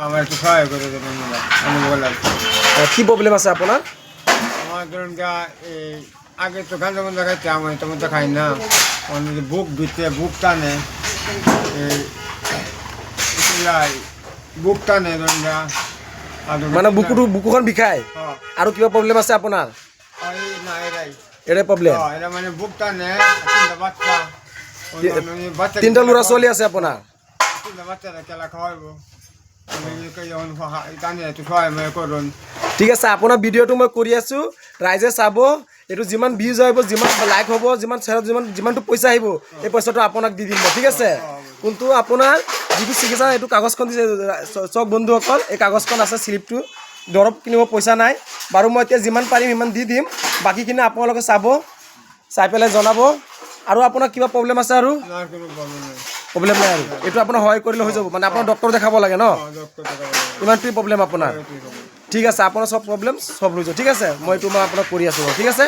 আমার একটু সহায় করে দেবেন আমি বললাম কি প্রবলেম আছে আপনার? আমার ধরুন এই আগে তো গাঁজা গঞ্জা খাইতে আমি তেমন তো খাই না অনেক বুক দিতে বুক টানে এই বুক টানে ধরুন মানে বুকুখন বিষায় আৰু কিবা প্ৰব্লেম আছে আপোনাৰ? না এরাই এৰে প্ৰব্লেম? এরা মানে বুক টানে তিনটা বাচ্চা তিনিটা ল'ৰা ছোৱালী আছে আপোনাৰ? তিনটা বাচ্চারা খেলা খাওয়াইবো টানে একটু সহায় মই করুন। ঠিক আছে, আপোনাৰ ভিডিঅ'টো মই কৰি আছোঁ, ৰাইজে চাব। এইটো যিমান ভিউজ আহিব, যিমান লাইক হ'ব, যিমান শ্বেয়াৰ, যিমানটো পইচা আহিব এই পইচাটো আপোনাক দি দিম, ঠিক আছে? কিন্তু আপোনাৰ যিটো চিকিৎসা এইটো কাগজখন দিছে চব বন্ধুসকল, এই কাগজখন আছে শ্লিপটো। দৰৱ কিনিব পইচা নাই বাৰু, মই এতিয়া যিমান পাৰিম সিমান দি দিম। বাকীখিনি আপোনালোকে চাব, চাই পেলাই জনাব। আৰু আপোনাৰ কিবা প্ৰব্লেম আছে? আৰু প্ৰব্লেম নাই? আৰু এইটো আপোনাৰ সহায় কৰিলে হৈ যাব, মানে আপোনাৰ ডক্টৰ দেখাব লাগে ন? ইমানটোৱেই প্ৰব্লেম আপোনাৰ? ঠিক আছে, আপোনাৰ চব প্ৰব্লেম চল্ভ হৈ যাব, ঠিক আছে? মই আপোনাক কৰি আছোঁ, ঠিক আছে?